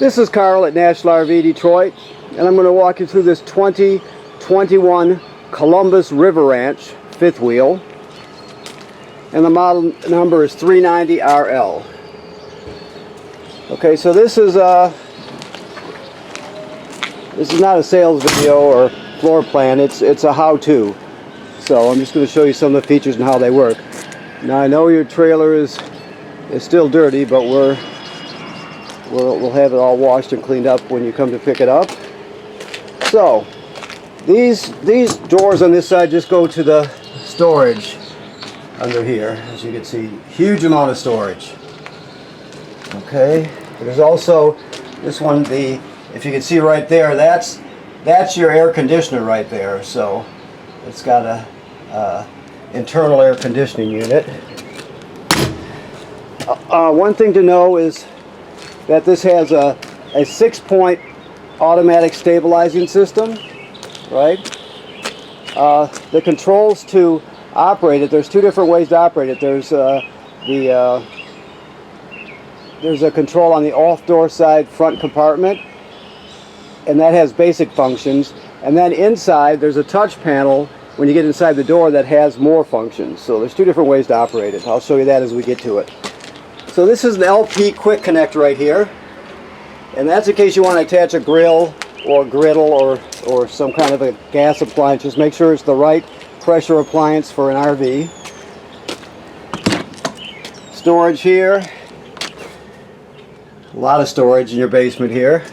This is Carl at National RV Detroit, and I'm going to walk you through this 2021 Columbus River Ranch fifth wheel, and the model number is 390RL. Okay, so this is not a sales video or floor plan. It's a how-to. So I'm just going to show you some of the features and how they work. Now I know your trailer is still dirty, but we'll have it all washed and cleaned up when you come to pick it up. So these doors on this side just go to the storage under here. As you can see, huge amount of storage. Okay, there's also this one. If you can see right there, that's your air conditioner right there. So it's got a internal air conditioning unit. One thing to know is that this has a 6-point automatic stabilizing system, right? The controls to operate it, there's two different ways to operate it. There's a control on the off-door side front compartment, and that has basic functions. And then inside, there's a touch panel when you get inside the door that has more functions. So there's two different ways to operate it. I'll show you that as we get to it. So this is an LP quick connect right here, and that's in case you want to attach a grill or griddle or some kind of a gas appliance. Just make sure it's the right pressure appliance for an RV. Storage here. A lot of storage in your basement here.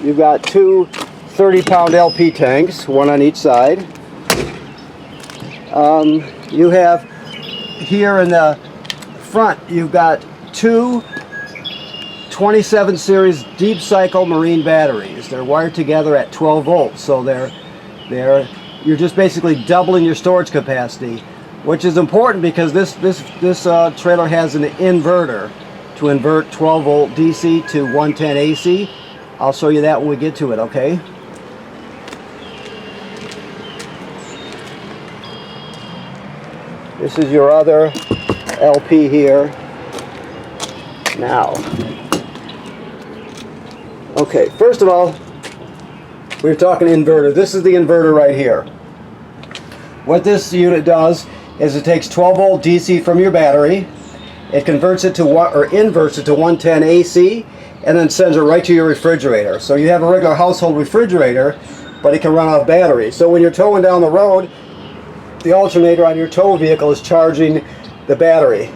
You've got two 30-pound LP tanks, one on each side. You have here in the front, you've got two 27 series deep cycle marine batteries. They're wired together at 12 volts, so you're just basically doubling your storage capacity, which is important because this trailer has an inverter to invert 12 volt DC to 110 AC. I'll show you that when we get to it, okay? This is your other LP here. Now, okay, first of all, we're talking inverter. This is the inverter right here. What this unit does is it takes 12 volt DC from your battery, it converts it to inverts it to 110 AC, and then sends it right to your refrigerator. So you have a regular household refrigerator, but it can run off battery. So when you're towing down the road, the alternator on your tow vehicle is charging the battery.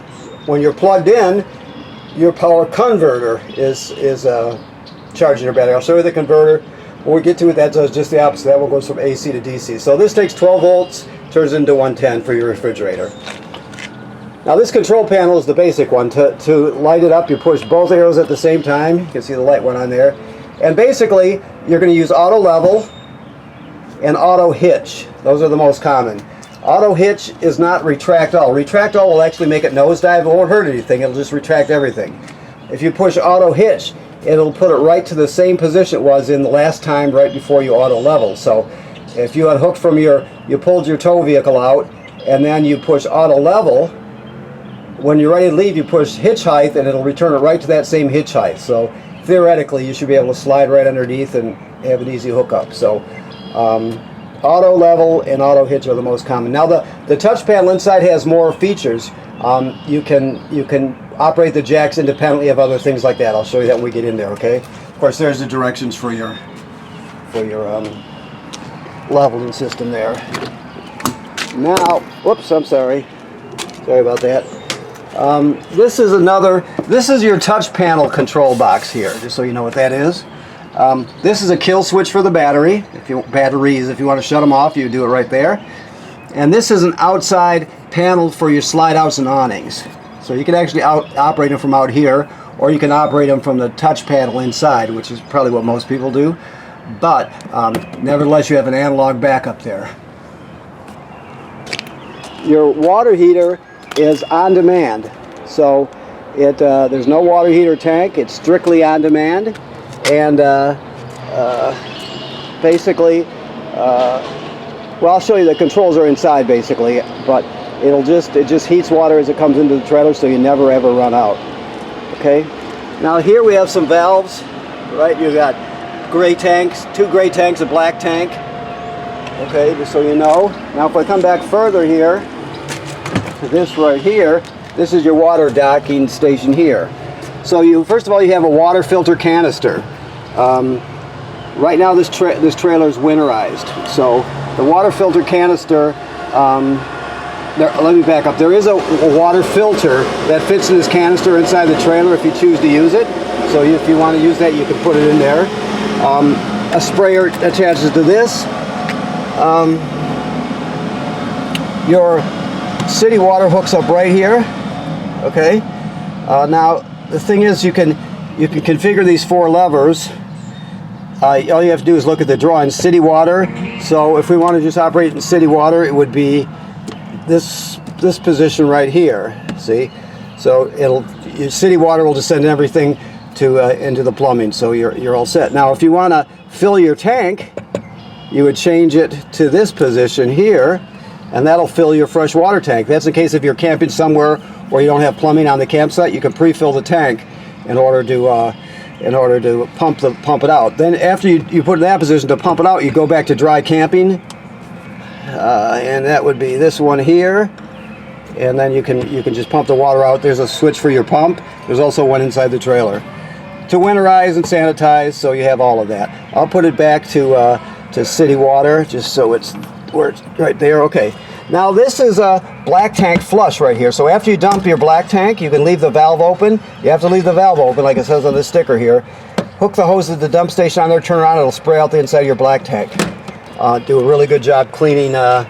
When you're plugged in, your power converter is charging your battery. I'll show you the converter. When we get to it, that does just the opposite. That one goes from AC to DC. So this takes 12 volts, turns into 110 for your refrigerator. Now this control panel is the basic one. To light it up, you push both arrows at the same time. You can see the light one on there. And basically, you're going to use auto level and auto hitch. Those are the most common. Auto hitch is not retract all. Retract all will actually make it nosedive. It won't hurt anything. It'll just retract everything. If you push auto hitch, it'll put it right to the same position it was in the last time right before you auto level. So if you unhooked from you pulled your tow vehicle out and then you push auto level, when you're ready to leave, you push hitch height and it'll return it right to that same hitch height. So theoretically, you should be able to slide right underneath and have an easy hookup. So auto level and auto hitch are the most common. Now the touch panel inside has more features. You can operate the jacks independently of other things like that. I'll show you that when we get in there, okay? Of course, there's the directions for your leveling system there. Now, whoops, I'm sorry. Sorry about that. This is your touch panel control box here, just so you know what that is. This is a kill switch for the batteries. If you want to shut them off, you do it right there. And this is an outside panel for your slide outs and awnings. So you can actually operate them from out here, or you can operate them from the touch panel inside, which is probably what most people do. But nevertheless, you have an analog backup there. Your water heater is on demand. So there's no water heater tank. It's strictly on demand. And basically, well, I'll show you the controls are inside basically, but it just heats water as it comes into the trailer, so you never ever run out. Okay. Now here we have some valves, right? You got gray tanks, 2 gray tanks, a black tank. Okay, just so you know. Now if I come back further here to this right here, this is your water docking station here. So first of all, you have a water filter canister. Right now this trailer is winterized, so the water filter canister, let me back up. There is a water filter that fits in this canister inside the trailer if you choose to use it. So if you want to use that, you can put it in there. A sprayer attaches to this. Your city water hooks up right here. Okay. Now the thing is, you can configure these 4 levers. All you have to do is look at the drawing. City water. So if we want to just operate in city water, it would be this position right here. See, so your city water will just send everything into the plumbing. So you're all set. Now, if you want to fill your tank, you would change it to this position here, and that'll fill your fresh water tank. That's in case if you're camping somewhere where you don't have plumbing on the campsite, you can pre-fill the tank in order to pump it out. Then after you put it in that position to pump it out, you go back to dry camping, and that would be this one here, and then you can just pump the water out. There's a switch for your pump. There's also one inside the trailer to winterize and sanitize, so you have all of that. I'll put it back to city water just so it's right there. Okay. Now this is a black tank flush right here. So after you dump your black tank, you can leave the valve open. You have to leave the valve open like it says on the sticker here. Hook the hose at the dump station on there, turn around, it'll spray out the inside of your black tank. Do a really good job cleaning off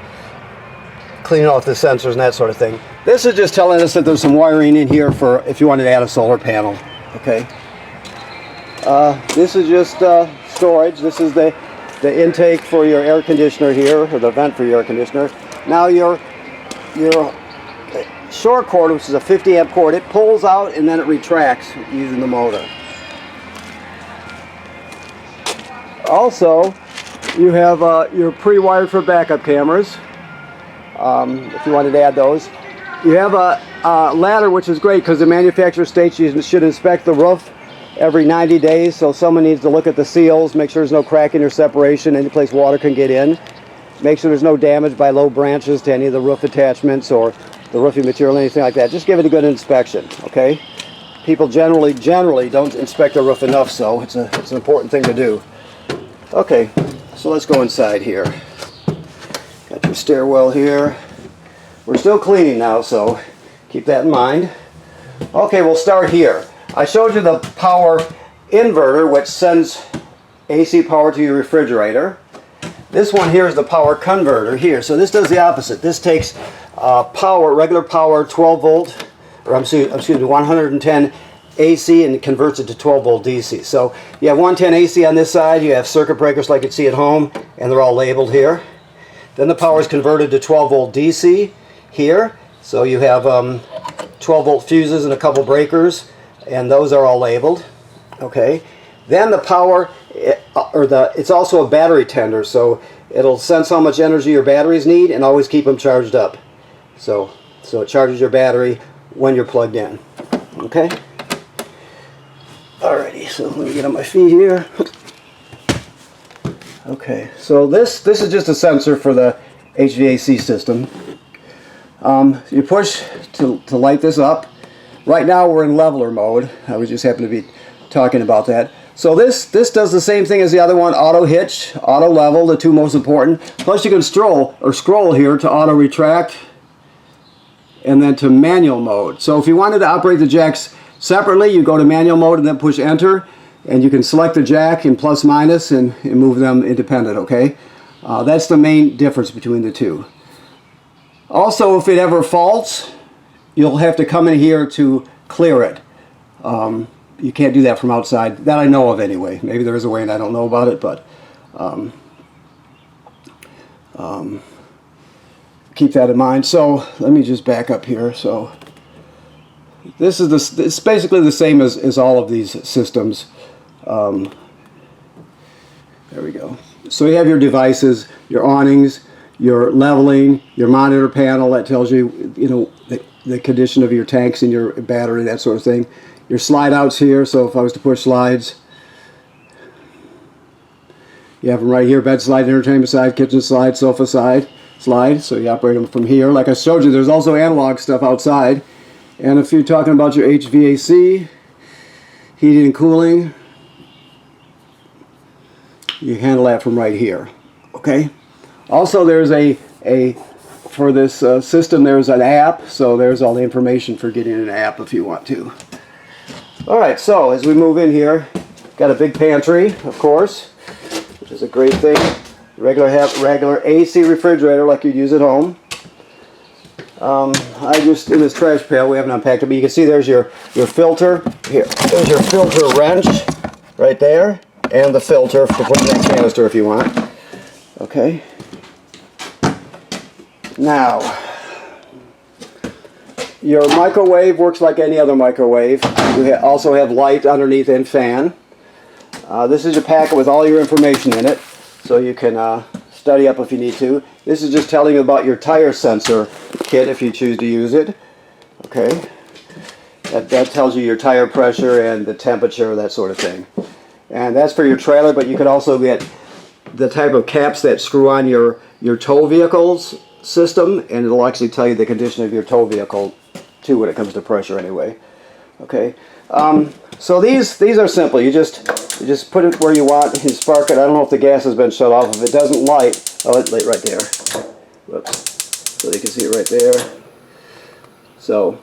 the sensors and that sort of thing. This is just telling us that there's some wiring in here for if you wanted to add a solar panel. Okay. This is just storage. This is the intake for your air conditioner here, or the vent for your air conditioner. Now your short cord, which is a 50 amp cord, it pulls out and then it retracts using the motor. Also, you have your pre-wired for backup cameras, if you wanted to add those. You have a ladder, which is great because the manufacturer states you should inspect the roof every 90 days, so someone needs to look at the seals, make sure there's no cracking or separation, any place water can get in. Make sure there's no damage by low branches to any of the roof attachments or the roofing material, anything like that. Just give it a good inspection, okay? People generally don't inspect the roof enough, so it's an important thing to do. Okay, so let's go inside here. Got your stairwell here. We're still cleaning now, so keep that in mind. Okay, we'll start here. I showed you the power inverter, which sends AC power to your refrigerator. This one here is the power converter here. So this does the opposite. This takes regular power, 12 volt, or excuse me, 110 AC, and converts it to 12 volt DC. So you have 110 AC on this side. You have circuit breakers like you'd see at home, and they're all labeled here. Then the power is converted to 12 volt DC here. So you have 12 volt fuses and a couple breakers, and those are all labeled. Okay. Then the power, it's also a battery tender, so it'll sense how much energy your batteries need and always keep them charged up. So it charges your battery when you're plugged in. Okay. Alrighty. So let me get on my feet here. Okay. So this is just a sensor for the HVAC system. You push to light this up. Right now we're in leveler mode. I was just happen to be talking about that. So this does the same thing as the other one, auto hitch, auto level, the two most important. Plus you can scroll here to auto retract and then to manual mode. So if you wanted to operate the jacks separately, you go to manual mode and then push enter, and you can select the jack in plus minus and move them independent, okay? That's the main difference between the two. Also, if it ever faults, you'll have to come in here to clear it. You can't do that from outside, that I know of anyway. Maybe there is a way and I don't know about it, but keep that in mind. So let me just back up here. So it's basically the same as all of these systems. There we go. So you have your devices, your awnings, your leveling, your monitor panel that tells you, you know, the condition of your tanks and your battery, that sort of thing. Your slide outs here, so if I was to push slides, you have them right here: bed slide, entertainment side, kitchen slide, sofa side, slide. So you operate them from here. Like I showed you, there's also analog stuff outside. And if you're talking about your HVAC, heating and cooling, you handle that from right here. Okay. Also, there's for this system, there's an app. So there's all the information for getting an app if you want to. All right. So as we move in here, got a big pantry, of course, which is a great thing. Regular AC refrigerator like you'd use at home. I just, in this trash pail, we haven't unpacked it, but you can see there's your filter. Here, there's your filter wrench right there, and the filter for putting that canister if you want. Okay. Now, your microwave works like any other microwave. You also have light underneath and fan. This is your packet with all your information in it, so you can study up if you need to. This is just telling you about your tire sensor kit if you choose to use it. Okay. That tells you your tire pressure and the temperature, that sort of thing. And that's for your trailer, but you could also get the type of caps that screw on your tow vehicle's system, and it'll actually tell you the condition of your tow vehicle too when it comes to pressure anyway. Okay. So these are simple. You just put it where you want and spark it. I don't know if the gas has been shut off. If it doesn't light, oh, it's light right there. Whoops. So you can see it right there. So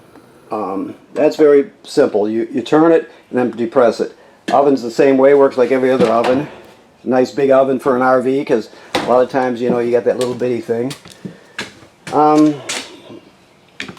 that's very simple. You turn it and then depress it. Oven's the same way. Works like every other oven. Nice big oven for an RV, because a lot of times, you know, you got that little bitty thing. All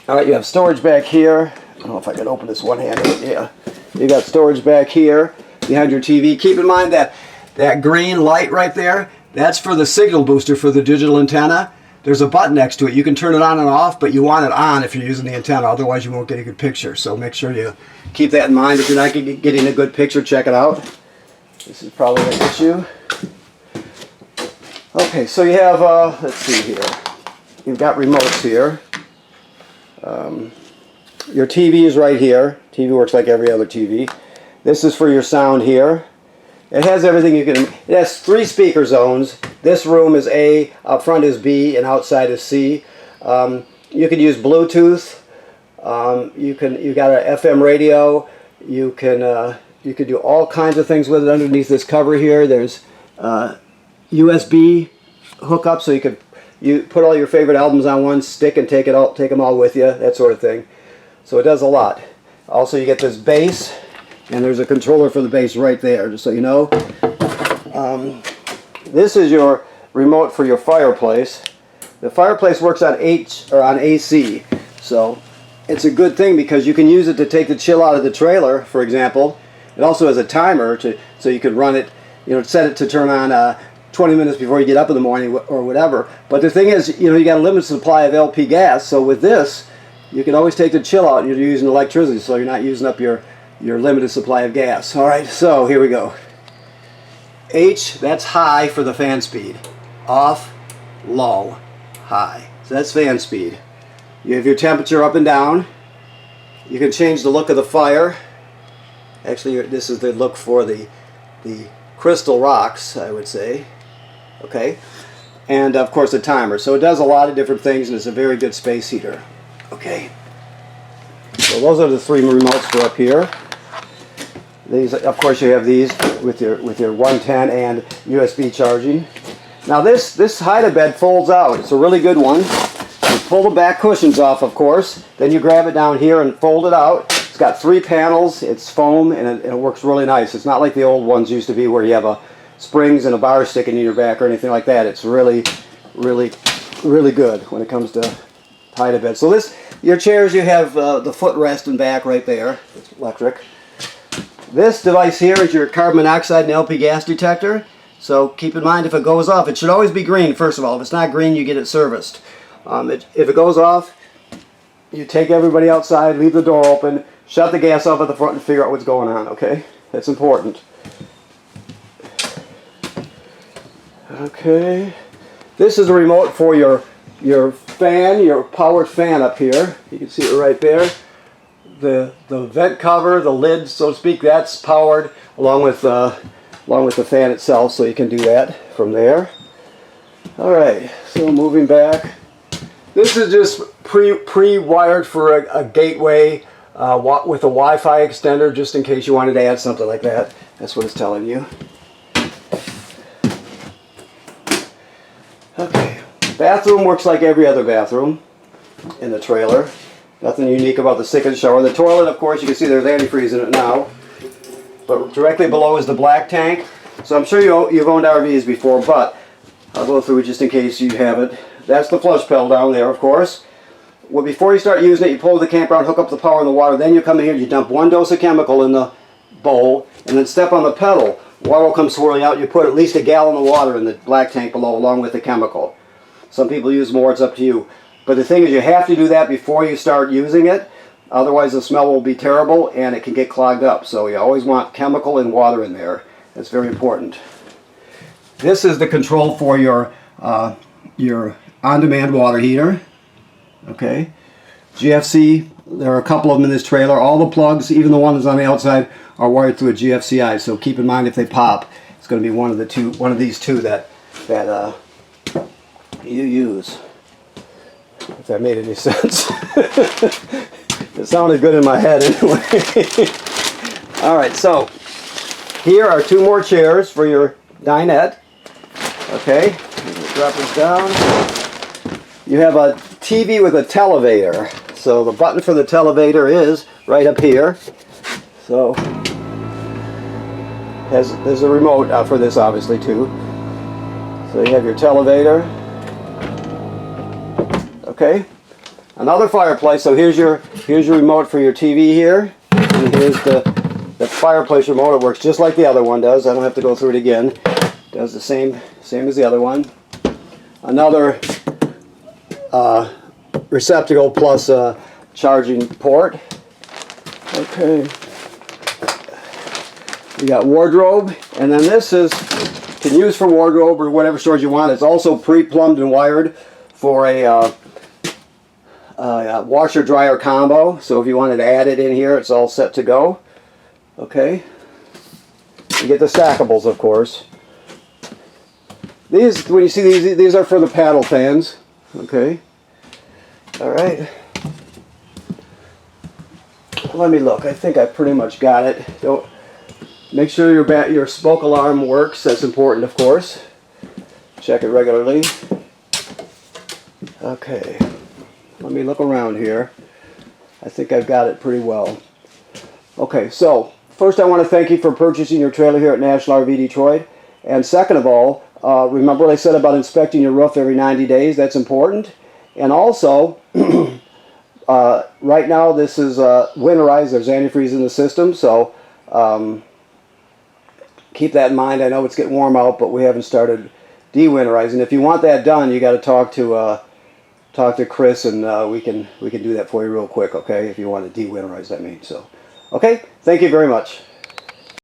right, you have storage back here. I don't know if I can open this one-handed. Yeah. You got storage back here behind your TV. Keep in mind that that green light right there, that's for the signal booster for the digital antenna. There's a button next to it. You can turn it on and off, but you want it on if you're using the antenna. Otherwise, you won't get a good picture. So make sure you keep that in mind. If you're not getting a good picture, check it out. This is probably an issue. Okay, so you have, let's see here. You've got remotes here. Your TV is right here. TV works like every other TV. This is for your sound here. It has everything you can. It has 3 speaker zones. This room is A, up front is B, and outside is C. You can use Bluetooth. You got an FM radio. You can do all kinds of things with it underneath this cover here. There's USB hookup, so you put all your favorite albums on one stick and take them all with you, that sort of thing. So it does a lot. Also, you get this bass, and there's a controller for the bass right there, just so you know. This is your remote for your fireplace. The fireplace works on AC, so it's a good thing because you can use it to take the chill out of the trailer, for example. It also has a timer so you could run it, you know, set it to turn on 20 minutes before you get up in the morning or whatever. But the thing is, you know, you got a limited supply of LP gas, so with this, you can always take the chill out and you're using electricity, so you're not using up your limited supply of gas. All right, so here we go. H, that's high for the fan speed. Off, low, high. So that's fan speed. You have your temperature up and down. You can change the look of the fire. Actually, this is the look for the crystal rocks, I would say. Okay. And of course the timer. So it does a lot of different things, and it's a very good space heater. Okay. So those are the 3 remotes for up here. These, of course, you have these with your 110 and USB charging. Now this hide-a-bed folds out. It's a really good one. You pull the back cushions off, of course. Then you grab it down here and fold it out. It's got 3 panels. It's foam, and it works really nice. It's not like the old ones used to be, where you have springs and a bar sticking in your back or anything like that. It's really, really, really good when it comes to hide-a-bed. So your chairs, you have the footrest and back right there. It's electric. This device here is your carbon monoxide and LP gas detector. So keep in mind, if it goes off, it should always be green, first of all. If it's not green, you get it serviced. If it goes off, you take everybody outside, leave the door open, shut the gas off at the front, and figure out what's going on, okay? That's important. Okay. This is a remote for your fan, your powered fan up here. You can see it right there. The vent cover, the lid, so to speak, that's powered along with the fan itself, so you can do that from there. All right, so moving back. This is just pre-wired for a gateway with a Wi-Fi extender, just in case you wanted to add something like that. That's what it's telling you. Okay, bathroom works like every other bathroom in the trailer. Nothing unique about the sink and shower. The toilet, of course, you can see there's antifreeze in it now. But directly below is the black tank. So I'm sure you've owned RVs before, but I'll go through it just in case you haven't. That's the flush pedal down there, of course. Well, before you start using it, you pull the camper out, hook up the power and the water. Then you come in here, you dump 1 dose of chemical in the bowl, and then step on the pedal. Water will come swirling out. You put at least a gallon of water in the black tank below, along with the chemical. Some people use more, it's up to you. But the thing is, you have to do that before you start using it. Otherwise, the smell will be terrible, and it can get clogged up. So you always want chemical and water in there. That's very important. This is the control for your on-demand water heater. Okay, GFC, there are a couple of them in this trailer. All the plugs, even the ones on the outside, are wired through a GFCI. So keep in mind, if they pop, it's going to be one of these two that you use. If that made any sense. It sounded good in my head anyway. All right, so here are 2 more chairs for your dinette. Okay, drop this down. You have a TV with a televator. So the button for the televator is right up here. So there's a remote for this, obviously, too. So you have your televator. Okay, another fireplace. So here's your remote for your TV here, and here's the fireplace remote. It works just like the other one does. I don't have to go through it again. It does the same as the other one. Another receptacle plus a charging port. Okay, you got wardrobe, and then this can use for wardrobe or whatever storage you want. It's also pre-plumbed and wired for a washer dryer combo, so if you wanted to add it in here, it's all set to go. Okay, you get the stackables, of course. These, when you see these are for the paddle fans. Okay, all right, let me look. I think I pretty much got it. Don't make sure your smoke alarm works. That's important, of course. Check it regularly. Okay, let me look around here. I think I've got it pretty well. Okay, so first I want to thank you for purchasing your trailer here at National RV Detroit. And second of all, remember what I said about inspecting your roof every 90 days? That's important. And also, right now this is winterized. There's antifreeze in the system, so keep that in mind. I know it's getting warm out, but we haven't started de-winterizing. If you want that done, you got to talk to Chris, and we can do that for you real quick. Okay, if you want to de-winterize, that means. So, okay, thank you very much.